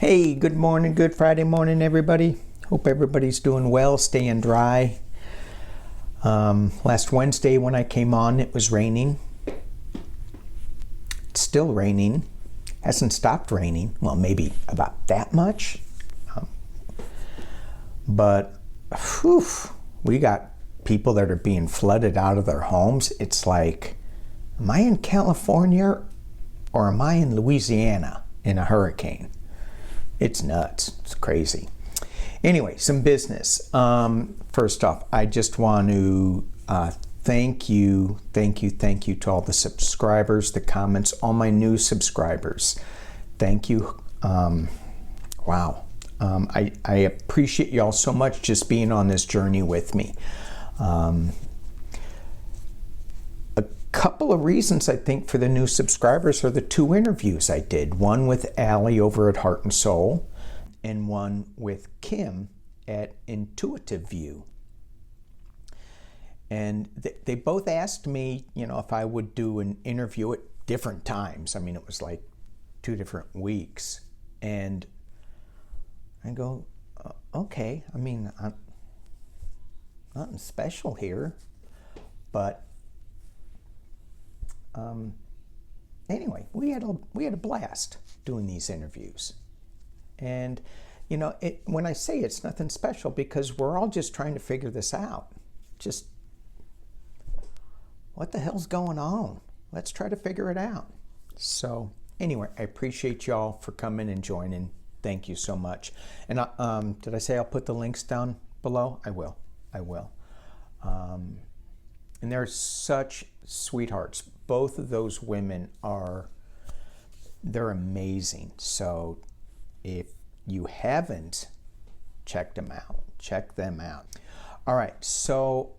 Hey, good morning, good Friday morning, everybody. Hope everybody's doing well, staying dry. Last Wednesday when I came on, it was raining. It's still raining. Hasn't stopped raining. Well, maybe about that much. But whew, we got people that are being flooded out of their homes. It's like, am I in California or am I in Louisiana in a hurricane? It's nuts. It's crazy. Anyway, some business. First off, I just want to thank you to all the subscribers, the comments, all my new subscribers. Thank you. Wow. I appreciate y'all so much just being on this journey with me. A couple of reasons I think for the new subscribers are the two interviews I did. One with Allie over at Heart and Soul and one with Kim at Intuitive View. And they both asked me, if I would do an interview at different times. I mean, it was like 2 different weeks. And I go, okay. I mean, nothing special here. But anyway, we had a blast doing these interviews. And, when I say it's nothing special, because we're all just trying to figure this out. Just, what the hell's going on? Let's try to figure it out. So, anyway, I appreciate y'all for coming and joining. Thank you so much. And did I say I'll put the links down below? I will. And they're such sweethearts. Both of those women they're amazing. So if you haven't checked them out, check them out. All right, so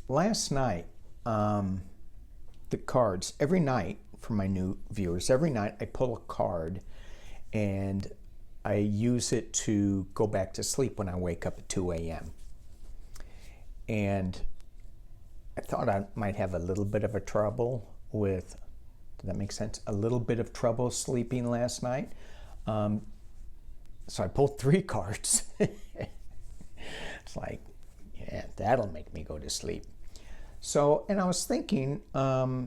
last night, the cards, every night, for my new viewers, every night I pull a card and I use it to go back to sleep when I wake up at 2 a.m. And I thought I might have a little bit of a trouble with, did that make sense? A little bit of trouble sleeping last night. So I pulled 3 cards. It's like, yeah, that'll make me go to sleep. So, and I was thinking, I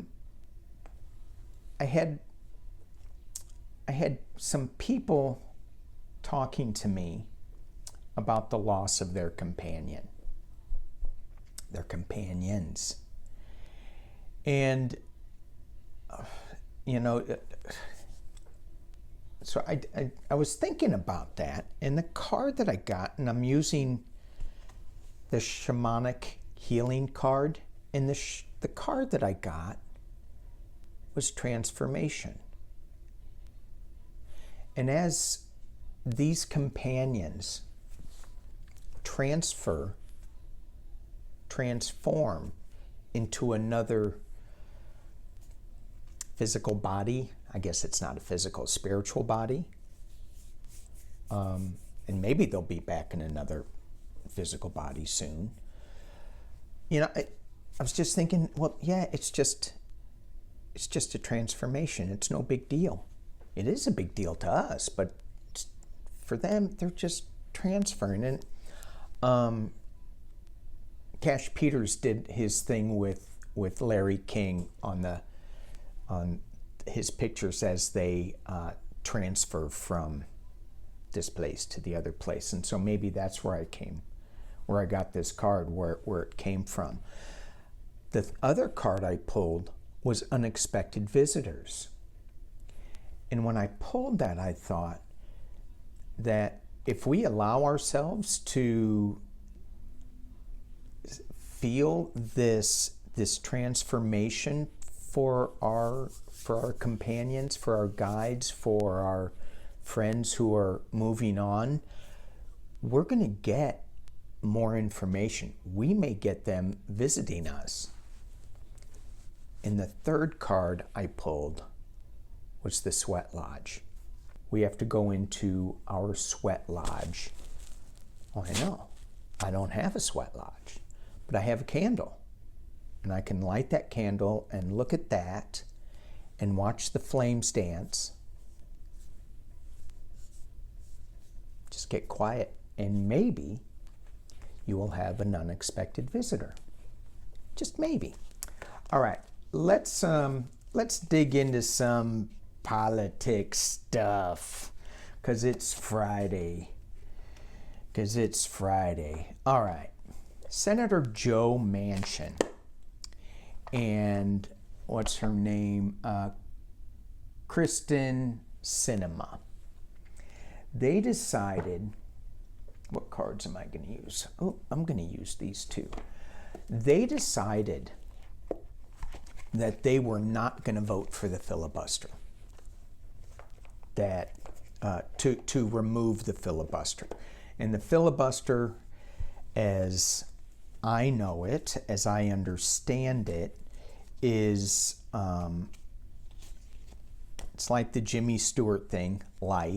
had some people talking to me about the loss of their companion. Their companions. And, so I was thinking about that, and the card that I got, and I'm using the Shamanic healing card, and the card that I got was transformation. And as these companions transform into another physical body. I guess it's not a physical, spiritual body. And maybe they'll be back in another physical body soon. I was just thinking, well, yeah, it's just a transformation. It's no big deal. It is a big deal to us, but for them, they're just transferring. And Cash Peters did his thing with Larry King on his pictures as they transfer from this place to the other place. And so maybe that's where I got this card, where it came from. The other card I pulled was unexpected visitors. And when I pulled that, I thought that if we allow ourselves to feel this transformation for our companions, for our guides, for our friends who are moving on, we're going to get more information. We may get them visiting us. And the third card I pulled was the sweat lodge. We have to go into our sweat lodge. Oh, I know. I don't have a sweat lodge, but I have a candle. And I can light that candle and look at that and watch the flames dance Just get quiet, and maybe you will have an unexpected visitor. Just maybe. All right, let's dig into some politics stuff, because it's Friday. All right. Senator Joe Manchin and what's her name? Kristen Sinema. They decided, what cards am I going to use? Oh, I'm going to use these two. They decided that they were not going to vote for the filibuster. That to remove the filibuster. And the filibuster, as I know it, as I understand it, is it's like the Jimmy Stewart thing, where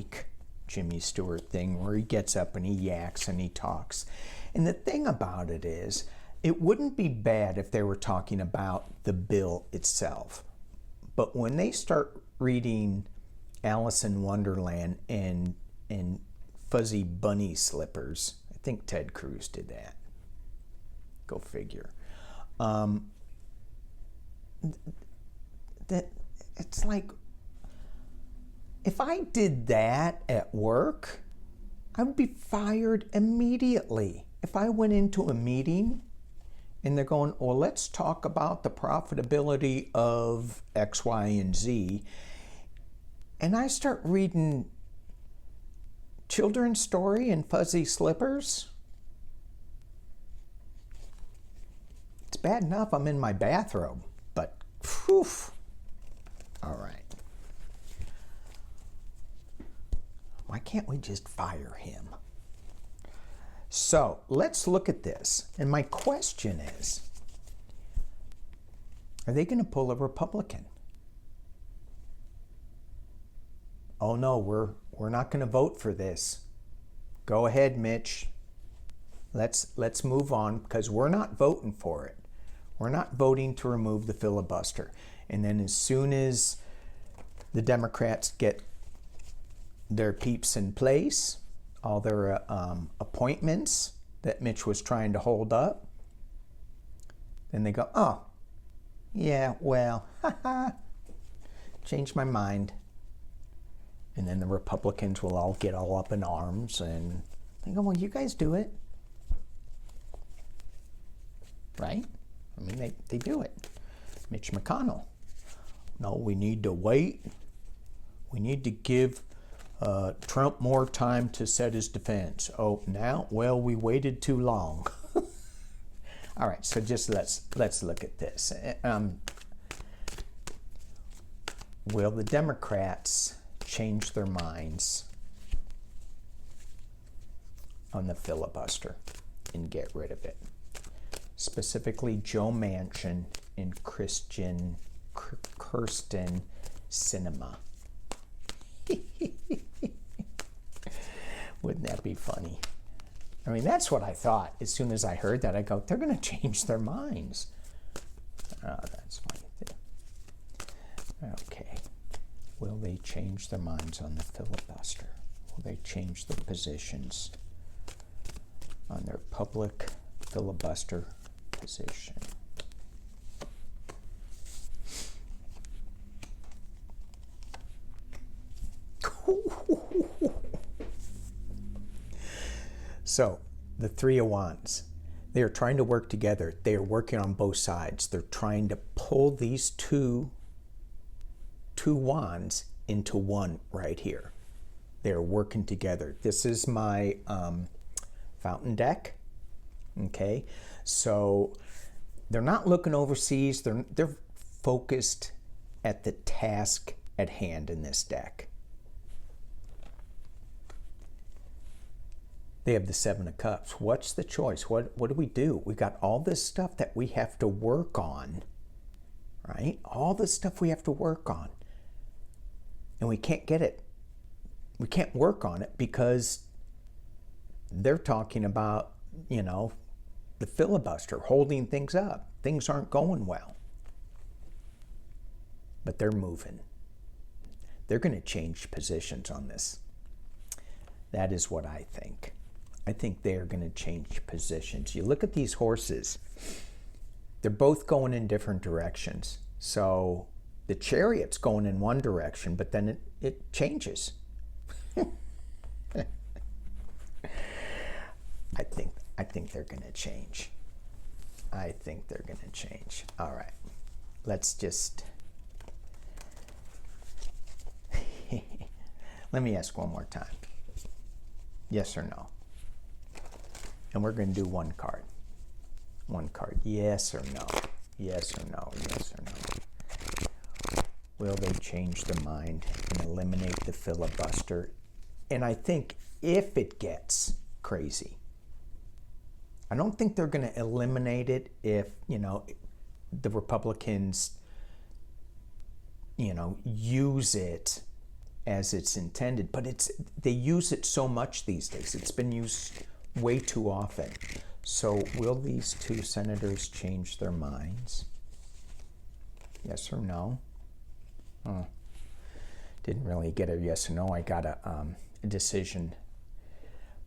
he gets up and he yaks and he talks. And the thing about it is, it wouldn't be bad if they were talking about the bill itself. But when they start reading Alice in Wonderland and fuzzy bunny slippers, I think Ted Cruz did that. Go figure. That it's like, if I did that at work, I would be fired immediately. If I went into a meeting and they're going, well, let's talk about the profitability of X, Y, and Z, and I start reading children's story and fuzzy slippers, it's bad enough I'm in my bathrobe, but whew. All right. Why can't we just fire him? So let's look at this. And my question is, are they going to pull a Republican? Oh no, we're not going to vote for this. Go ahead, Mitch. Let's move on, because we're not voting for it. We're not voting to remove the filibuster. And then as soon as the Democrats get their peeps in place, all their appointments that Mitch was trying to hold up, then they go, oh, yeah, well, changed my mind. And then the Republicans will all get all up in arms and they go, well, you guys do it. Right? I mean, they do it. Mitch McConnell. No, we need to wait. We need to give Trump more time to set his defense. Oh, now? Well, we waited too long. All right, so just let's look at this. Will the Democrats change their minds on the filibuster and get rid of it? Specifically, Joe Manchin and Kirsten Sinema. Wouldn't that be funny? I mean, that's what I thought. As soon as I heard that, I go, they're going to change their minds. Oh, that's funny. Okay. Will they change their minds on the filibuster? Will they change their positions on their public filibuster position? So, the Three of Wands, they are trying to work together. They are working on both sides. They're trying to pull these two wands into one right here. They're working together. This is my fountain deck. Okay, so they're not looking overseas. They're focused at the task at hand in this deck. They have the Seven of Cups. What's the choice? What do we do? We got all this stuff that we have to work on, right? All this stuff we have to work on. And we can't get it. We can't work on it because they're talking about, the filibuster, holding things up. Things aren't going well. But they're moving. They're going to change positions on this. That is what I think. I think they are going to change positions. You look at these horses, they're both going in different directions. So the Chariot's going in one direction, but then it changes. I think they're going to change. I think they're going to change. All right. Let's just... Let me ask one more time. Yes or no? And we're going to do one card. One card. Yes or no? Yes or no? Yes or no? Will they change their mind and eliminate the filibuster? And I think if it gets crazy, I don't think they're going to eliminate it if, the Republicans, use it as it's intended. But they use it so much these days. It's been used way too often. So will these two senators change their minds? Yes or no? Oh, didn't really get a yes or no. I got a decision.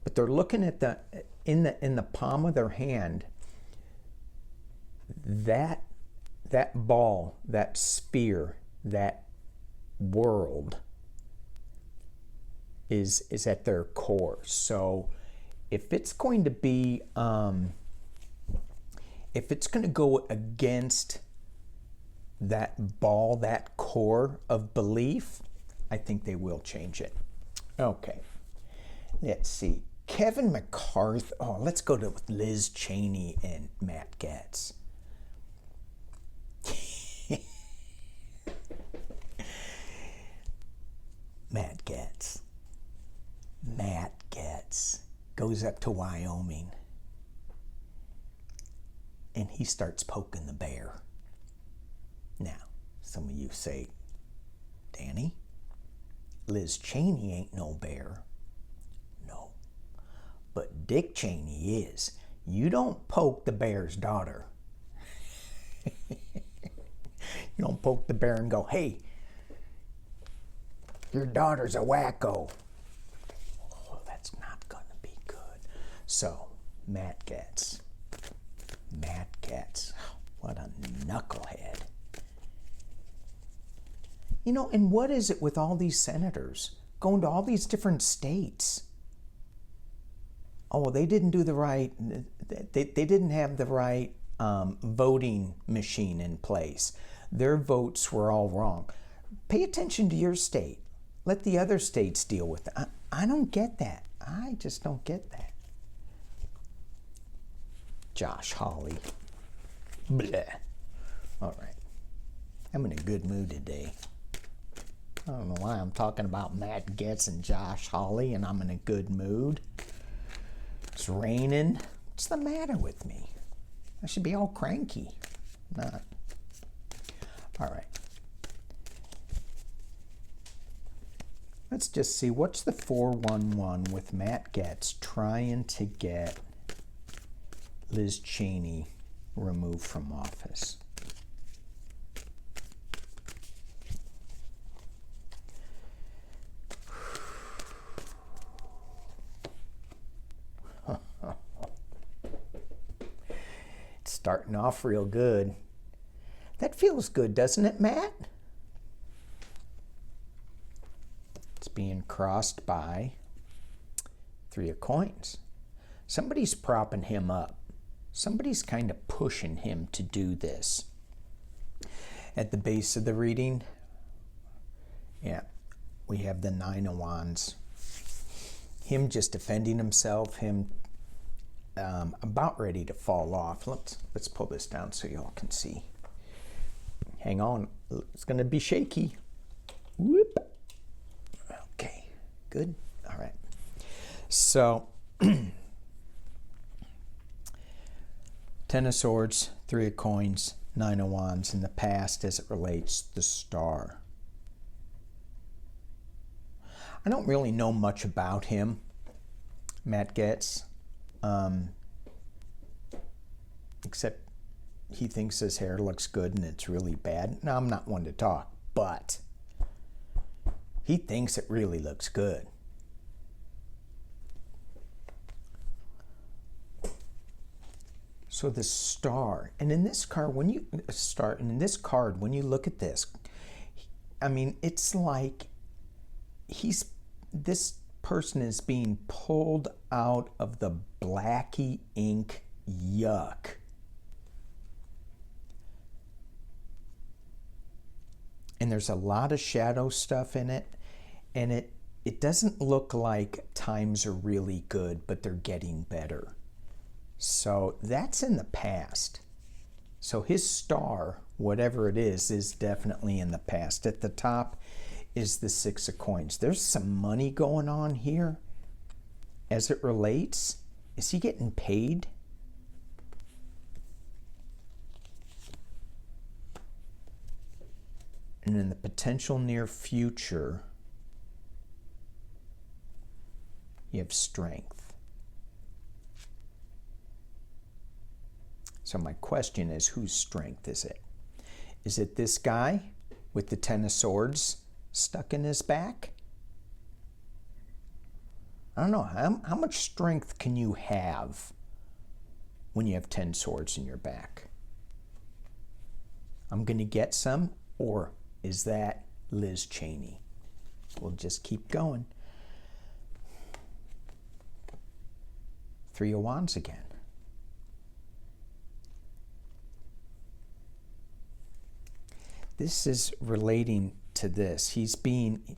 But they're looking at in the palm of their hand, that ball, that sphere, that world is at their core. So if it's going to be, if it's going to go against that ball, that core of belief, I think they will change it. Okay, let's see. Kevin McCarthy. Oh, let's go to Liz Cheney and Matt Gaetz. Matt Gaetz goes up to Wyoming and he starts poking the bear. Now, some of you say, Danny, Liz Cheney ain't no bear. No. But Dick Cheney is. You don't poke the bear's daughter. You don't poke the bear and go, hey, your daughter's a wacko. Oh, that's not going to be good. So, Matt Gaetz. What a knucklehead. And what is it with all these senators going to all these different states? Oh, they didn't do the right, they didn't have the right voting machine in place. Their votes were all wrong. Pay attention to your state. Let the other states deal with it. I don't get that. I just don't get that. Josh Hawley. Bleh. All right. I'm in a good mood today. I don't know why I'm talking about Matt Gaetz and Josh Hawley, and I'm in a good mood. It's raining. What's the matter with me? I should be all cranky. Not. All right. Let's just see. What's the 411 with Matt Gaetz trying to get Liz Cheney removed from office? It's starting off real good. That feels good, doesn't it, Matt? It's being crossed by 3 of coins. Somebody's propping him up. Somebody's kind of pushing him to do this. At the base of the reading, we have the 9 of Wands. Him just defending himself, him about ready to fall off. Let's pull this down so y'all can see. Hang on, it's going to be shaky. Whoop. Okay, good. All right. So, 10 of Swords, 3 of Coins, 9 of Wands in the past as it relates to the Star. I don't really know much about him, Matt Gaetz, except he thinks his hair looks good and it's really bad. Now, I'm not one to talk, but he thinks it really looks good. So the star, and in this card, when you start, and in this card, when you look at this, I mean, it's like this person is being pulled out of the blacky ink yuck. And there's a lot of shadow stuff in it, and it doesn't look like times are really good, but they're getting better. So that's in the past. So his star, whatever it is definitely in the past. At the top is the 6 of coins. There's some money going on here as it relates. Is he getting paid? And in the potential near future, you have strength. So my question is, whose strength is it? Is it this guy with the 10 of swords stuck in his back? I don't know. How much strength can you have when you have 10 swords in your back? I'm going to get some, or is that Liz Cheney? We'll just keep going. 3 of Wands again. This is relating to this. He's being,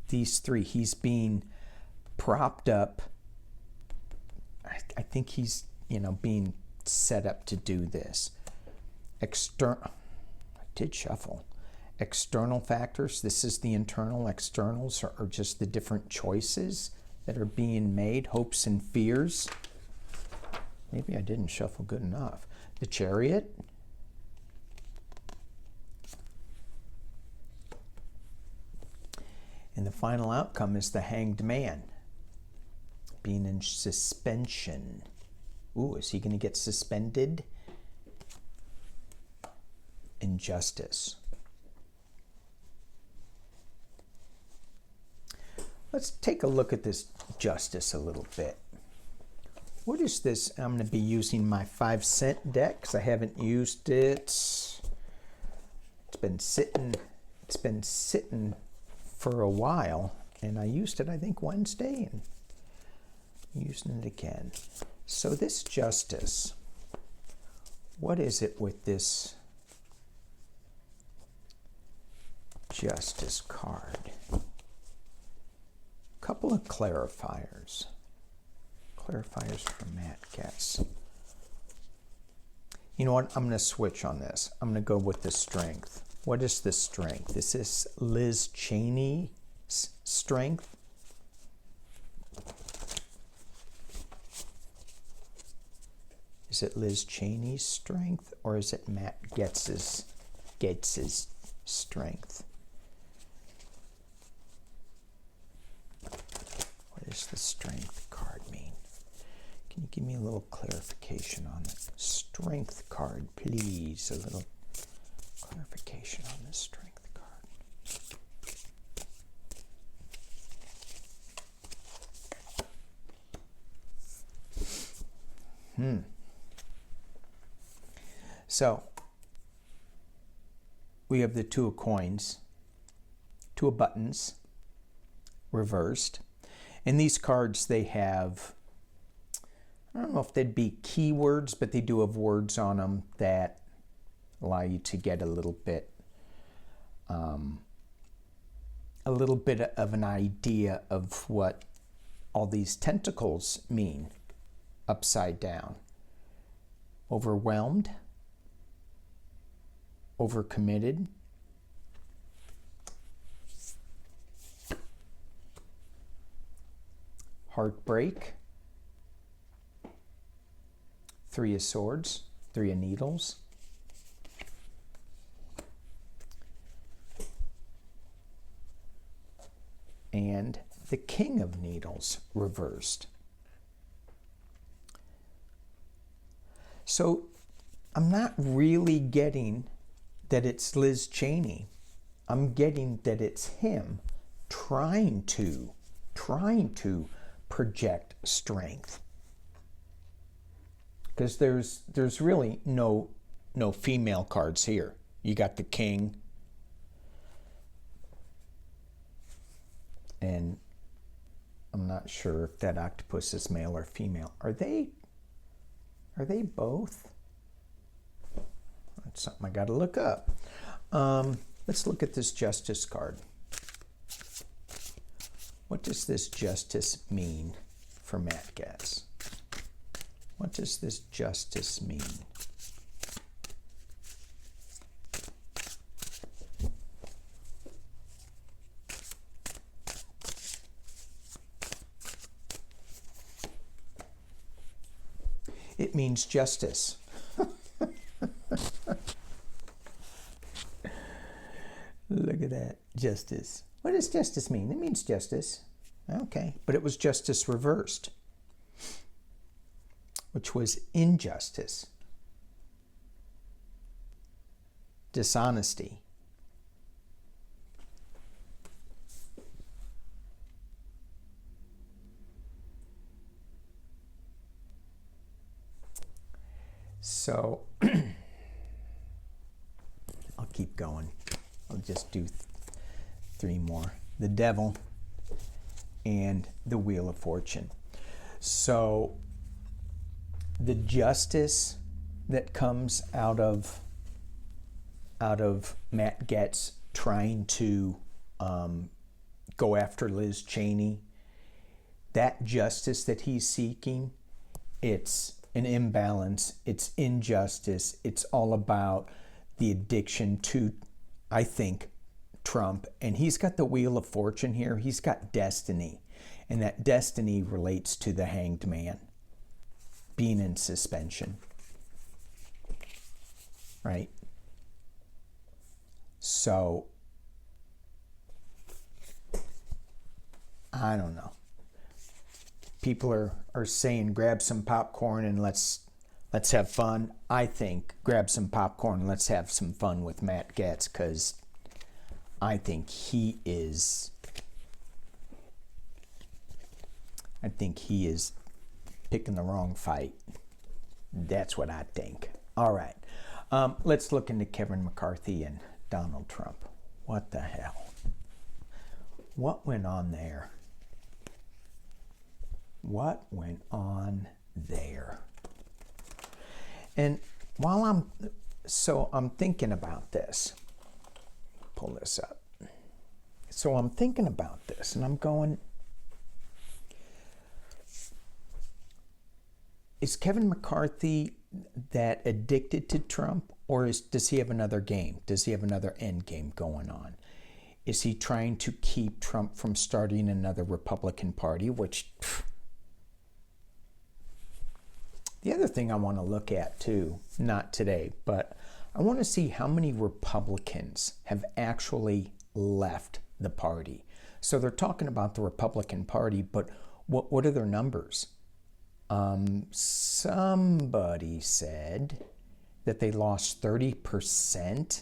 these three, he's being propped up. I think he's, being set up to do this. I did shuffle. External factors, this is the internal. Externals are just the different choices that are being made, hopes and fears. Maybe I didn't shuffle good enough. The Chariot. And the final outcome is the Hanged Man, being in suspension. Ooh, is he going to get suspended? Injustice. Let's take a look at this Justice a little bit. What is this? I'm going to be using my 5-cent deck because I haven't used it. It's been sitting for a while, and I used it, I think, Wednesday, and using it again. So this Justice, what is it with this Justice card? Couple of clarifiers. Clarifiers from McCarthy. You know what? I'm going to switch on this. I'm going to go with the strength. What is the strength? Is this Liz Cheney's strength? Is it Liz Cheney's strength, or is it Matt Gaetz's strength? What does the strength card mean? Can you give me a little clarification on the strength card, please? A little clarification on the strength card. So we have the 2 of coins, 2 of buttons, reversed. And these cards, they have, I don't know if they'd be keywords, but they do have words on them that allow you to get a little bit of an idea of what all these tentacles mean upside down. Overwhelmed, overcommitted, heartbreak, 3 of swords, 3 of needles, and the King of Needles reversed. So I'm not really getting that it's Liz Cheney. I'm getting that it's him trying to project strength. because there's really no female cards here. You got the king, and I'm not sure if that octopus is male or female. Are they both? That's something I got to look up. Let's look at this justice card. What does this justice mean for Matt Gaetz? What does this justice mean? It means justice. Look at that. Justice. What does justice mean? It means justice. Okay. But it was justice reversed, which was injustice, dishonesty. So I'll keep going. I'll just do three more. The devil and the wheel of fortune. So the justice that comes out of Matt Gaetz trying to go after Liz Cheney, that justice that he's seeking, it's an imbalance, it's injustice, it's all about the addiction to, I think, Trump. And he's got the wheel of fortune here. He's got destiny. And that destiny relates to the hanged man being in suspension. Right? So, I don't know. People are saying grab some popcorn and let's have fun. I think grab some popcorn and let's have some fun with Matt Gaetz, because I think he is picking the wrong fight. That's what I think. All right. Let's look into Kevin McCarthy and Donald Trump. What the hell? What went on there? What went on there? And while I'm thinking about this, pull this up. So I'm thinking about this and I'm going, is Kevin McCarthy that addicted to Trump, or does he have another game? Does he have another end game going on? Is he trying to keep Trump from starting another Republican Party, which... The other thing I want to look at too, not today, but I want to see how many Republicans have actually left the party. So they're talking about the Republican Party, but what are their numbers? Somebody said that they lost 30%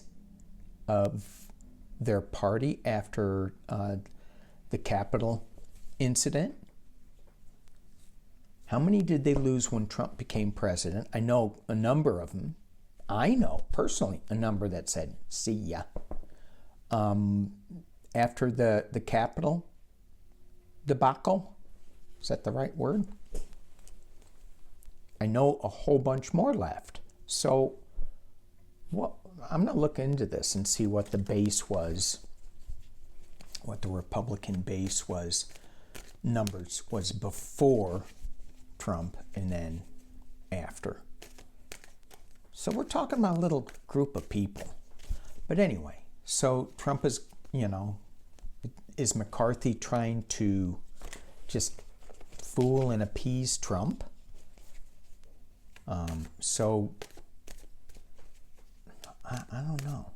of their party after the Capitol incident. How many did they lose when Trump became president? I know a number of them. I know personally a number that said, see ya. After the Capitol debacle, is that the right word? I know a whole bunch more left. So I'm going to look into this and see what the base was, what the Republican base was, numbers was before Trump and then after. So we're talking about a little group of people. But anyway, so Trump is, is McCarthy trying to just fool and appease Trump? So I don't know.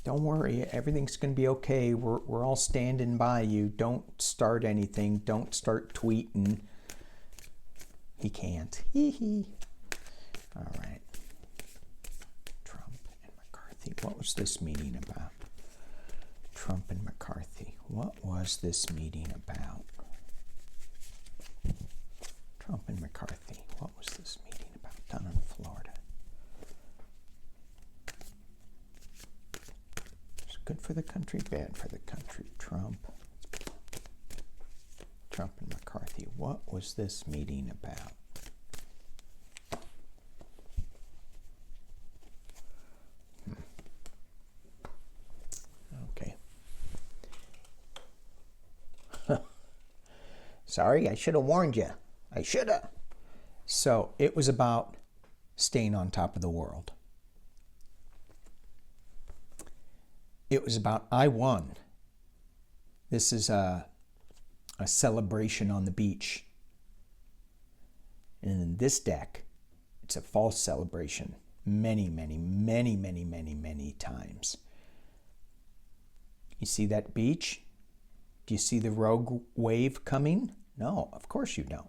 Don't worry, everything's going to be okay. We're all standing by you. Don't start anything. Don't start tweeting. He can't. Hee. All right. Trump and McCarthy. What was this meeting about? Trump and McCarthy. What was this meeting about? Trump and McCarthy. What was this meeting about down in Florida? It's good for the country, bad for the country. Trump and McCarthy. What was this meeting about? Okay. Sorry, I should have warned you. I should have. So it was about staying on top of the world. It was about I won. This is a celebration on the beach. And in this deck, it's a false celebration many, many, many, many, many, many times. You see that beach? Do you see the rogue wave coming? No, of course you don't.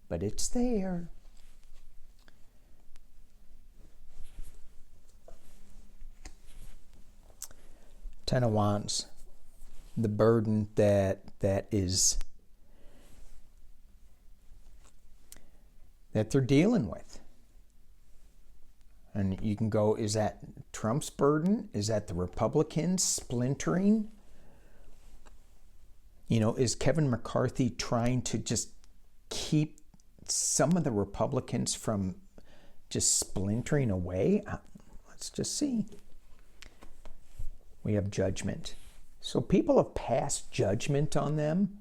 But it's there. Ten of Wands. The burden that they're dealing with. And you can go, is that Trump's burden? Is that the Republicans splintering? You know, is Kevin McCarthy trying to just keep some of the Republicans from just splintering away? Let's just see. We have Judgment. So people have passed judgment on them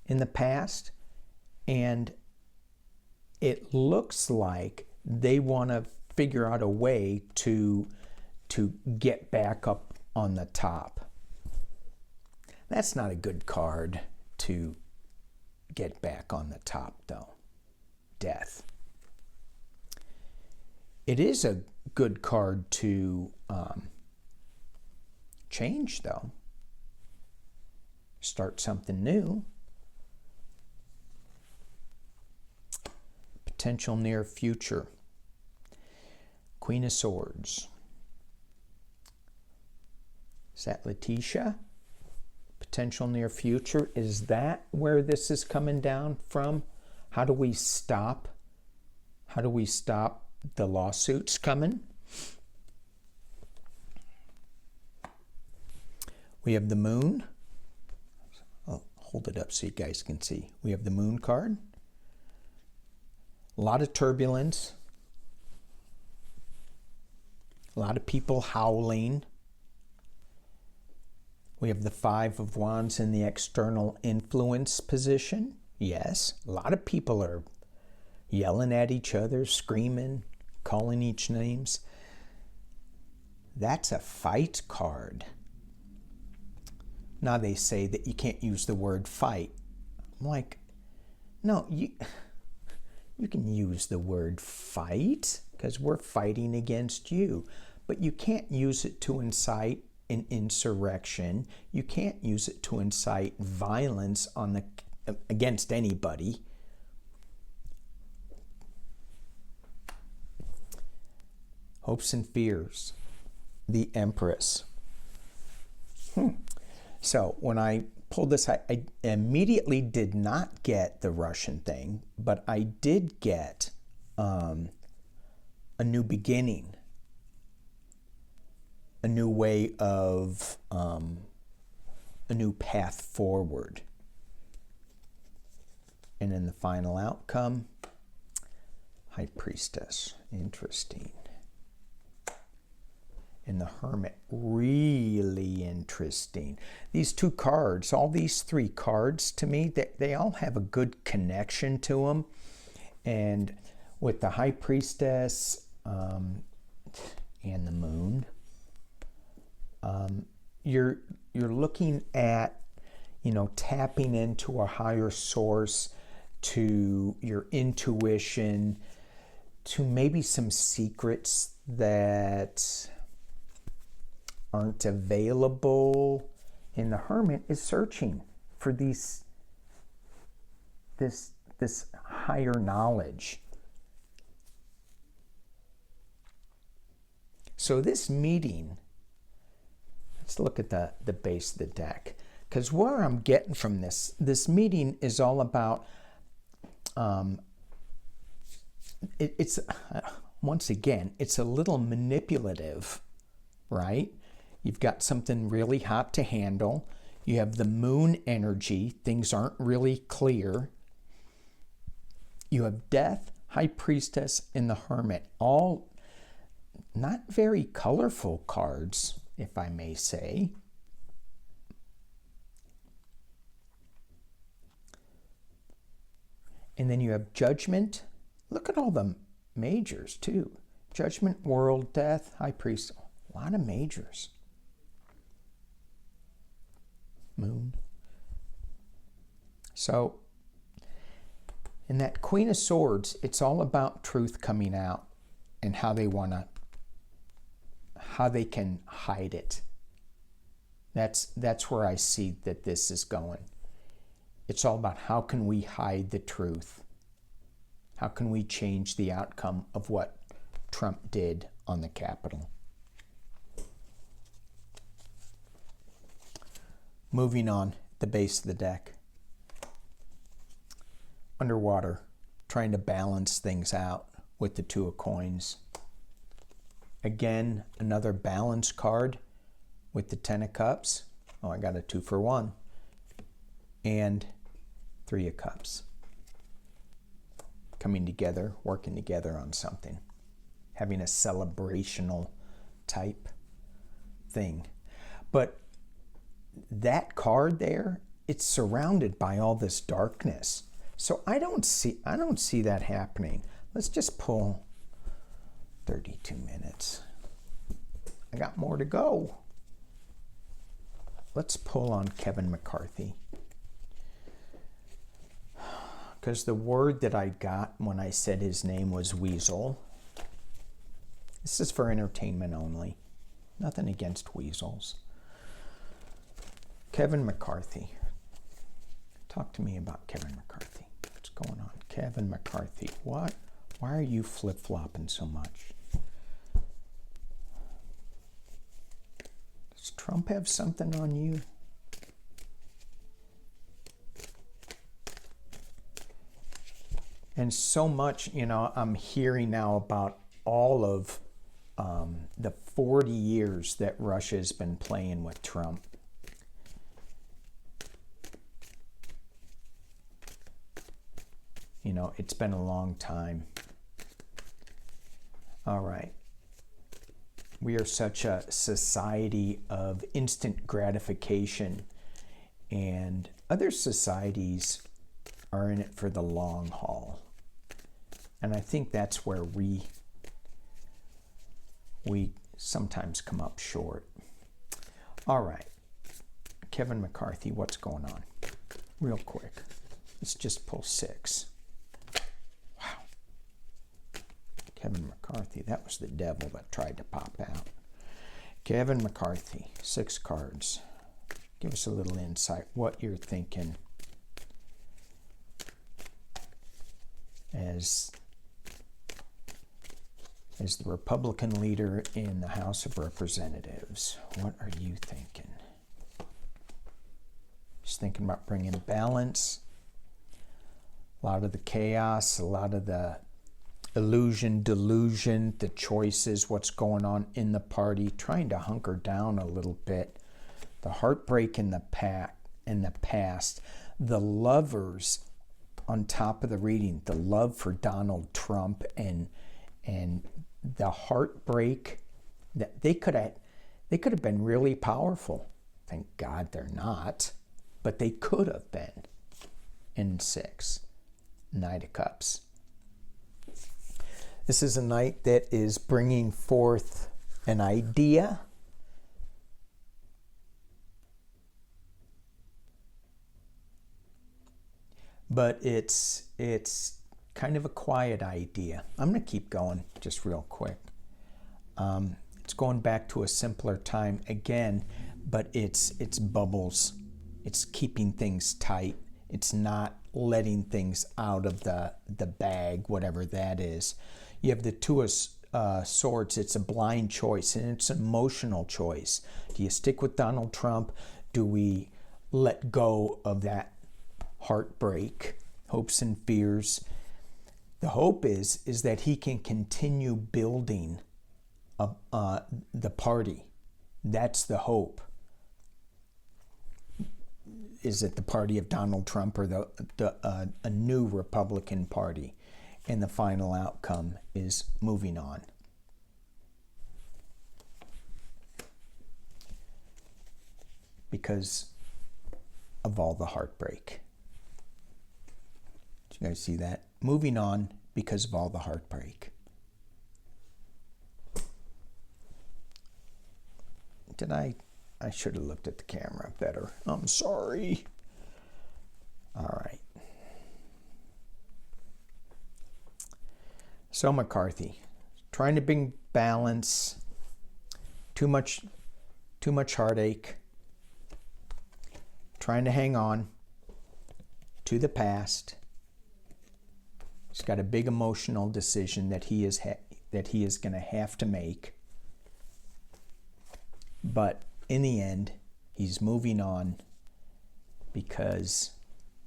in the past, and it looks like they want to figure out a way to get back up on the top. That's not a good card to get back on the top, though. Death. It is a good card to change, though. Start something new. Potential near future. Queen of Swords. Is that Letitia? Potential near future. Is that where this is coming down from? How do we stop? How do we stop the lawsuits coming? We have the Moon. I'll hold it up so you guys can see. We have the Moon card. A lot of turbulence. A lot of people howling. We have the Five of Wands in the external influence position. Yes, a lot of people are yelling at each other, screaming, calling each names. That's a fight card. Now they say that you can't use the word fight. I'm like, no, you can use the word fight because we're fighting against you, but you can't use it to incite an insurrection. You can't use it to incite violence against anybody. Hopes and fears. The Empress. So when I pulled this, I immediately did not get the Russian thing, but I did get a new beginning, a new way of, a new path forward. And in the final outcome, High Priestess. Interesting. And the Hermit, really interesting. These two cards, all these three cards, to me, they all have a good connection to them. And with the High Priestess and the Moon, you're looking at, tapping into a higher source, to your intuition, to maybe some secrets that aren't available. And the Hermit is searching for this higher knowledge. So this meeting, let's look at the base of the deck. Because where I'm getting from this meeting is all about, it's once again, it's a little manipulative, right? You've got something really hot to handle. You have the moon energy. Things aren't really clear. You have Death, High Priestess, and the Hermit. All not very colorful cards, if I may say. And then you have Judgment. Look at all the majors, too. Judgment, World, Death, High Priest. A lot of majors. Moon. So, in that Queen of Swords, it's all about truth coming out and how they can hide it. That's where I see that this is going. It's all about how can we hide the truth? How can we change the outcome of what Trump did on the Capitol? Moving on, the base of the deck. Underwater, trying to balance things out with the Two of Coins. Again, another balance card with the Ten of Cups. Oh, I got a 2-for-1. And Three of Cups. Coming together, working together on something. Having a celebrational type thing. But that card there, it's surrounded by all this darkness. So I don't see that happening. Let's just pull 32 minutes. I got more to go. Let's pull on Kevin McCarthy. Because the word that I got when I said his name was weasel. This is for entertainment only. Nothing against weasels. Kevin McCarthy. Talk to me about Kevin McCarthy. What's going on? Kevin McCarthy. What? Why are you flip-flopping so much? Does Trump have something on you? And so much, I'm hearing now about all of the 40 years that Russia's been playing with Trump. It's been a long time. All right. We are such a society of instant gratification, and other societies are in it for the long haul. And I think that's where we sometimes come up short. All right. Kevin McCarthy, what's going on? Real quick. Let's just pull 6. Kevin McCarthy, that was the devil that tried to pop out. Kevin McCarthy, 6 cards. Give us a little insight, what you're thinking as the Republican leader in the House of Representatives. What are you thinking? Just thinking about bringing balance. A lot of the chaos, a lot of the illusion, delusion, the choices, what's going on in the party, trying to hunker down a little bit. The heartbreak in the past, the lovers on top of the reading, the love for Donald Trump and the heartbreak that they could have been really powerful. Thank God they're not, but they could have been. In 6, Knight of Cups. This is a night that is bringing forth an idea. But it's kind of a quiet idea. I'm going to keep going just real quick. It's going back to a simpler time again, but it's bubbles. It's keeping things tight. It's not letting things out of the bag, whatever that is. You have the Two of Swords. It's a blind choice, and it's an emotional choice. Do you stick with Donald Trump? Do we let go of that heartbreak, hopes and fears. The hope is that he can continue building the party. That's the hope. Is it the party of Donald Trump or a new Republican Party? And the final outcome is moving on. Because of all the heartbreak. Did you guys see that? Moving on because of all the heartbreak. I should have looked at the camera better. I'm sorry. All right. So McCarthy, trying to bring balance, too much heartache, trying to hang on to the past. He's got a big emotional decision that he is going to have to make. But in the end, he's moving on because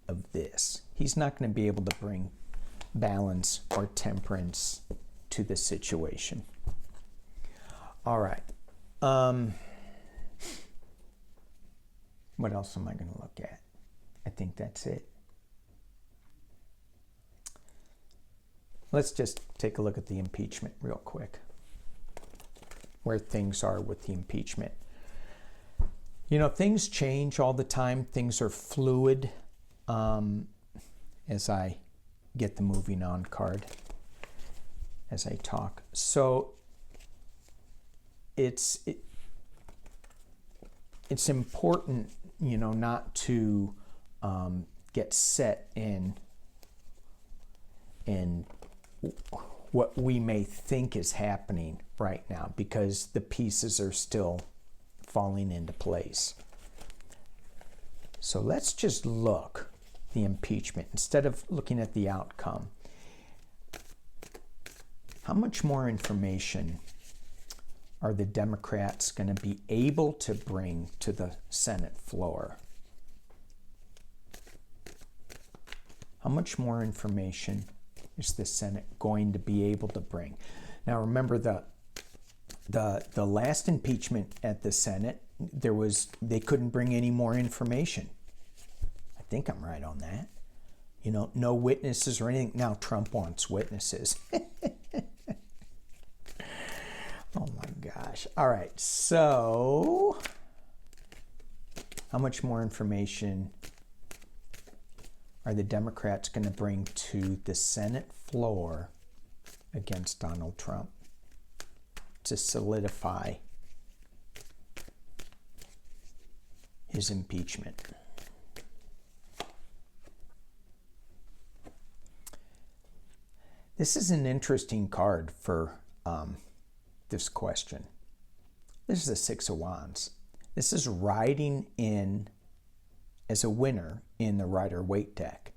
of this. He's not going to be able to bring balance or temperance to the situation. All right. What else am I going to look at? I think that's it. Let's just take a look at the impeachment real quick. Where things are with the impeachment. You know, things change all the time. Things are fluid. As I get the moving on card, as I talk. So it's important, you know, not to get set in what we may think is happening right now, because the pieces are still falling into place. So let's just look the impeachment instead of looking at the outcome. How much more information are the Democrats going to be able to bring to the Senate floor? How much more information is the Senate going to be able to bring? Now remember, the last impeachment at the Senate, they couldn't bring any more information. I think I'm right on that. You know, no witnesses or anything. Now Trump wants witnesses. Oh my gosh. All right, so how much more information are the Democrats going to bring to the Senate floor against Donald Trump to solidify his impeachment? This is an interesting card for this question. This is the Six of Wands. This is riding in as a winner in the Rider-Waite deck.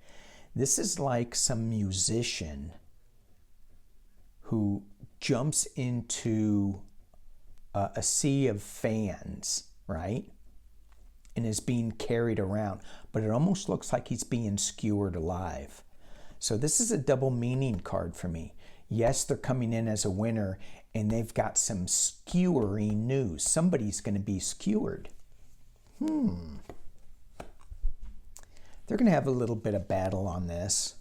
This is like some musician who jumps into a sea of fans, right? And is being carried around. But it almost looks like he's being skewered alive. So this is a double meaning card for me. Yes, they're coming in as a winner, and they've got some skewering news. Somebody's going to be skewered. They're going to have a little bit of battle on this.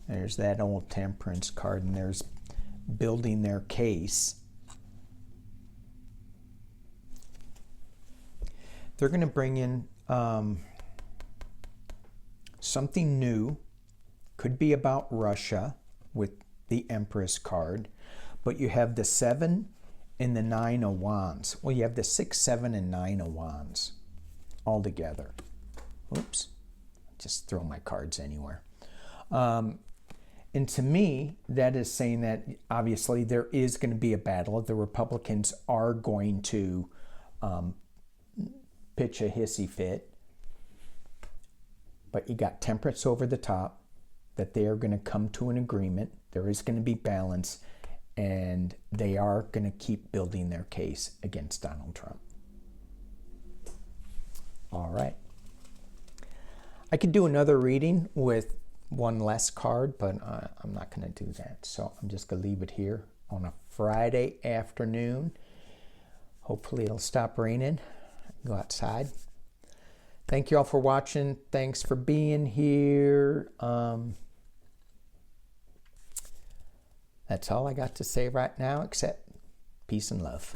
There's that old Temperance card, and there's building their case. They're going to bring in something new. Could be about Russia with the Empress card, but you have the 7 and the 9 of Wands. Well, you have the 6, 7, and 9 of Wands all together. Oops, just throw my cards anywhere. And to me, that is saying that obviously there is going to be a battle. The Republicans are going to pitch a hissy fit, but you got Temperance over the top, that they are going to come to an agreement. There is going to be balance, and they are going to keep building their case against Donald Trump. All right. I could do another reading with one less card, but I'm not going to do that. So I'm just going to leave it here on a Friday afternoon. Hopefully it'll stop raining. Go outside. Thank you all for watching. Thanks for being here. That's all I got to say right now, except peace and love.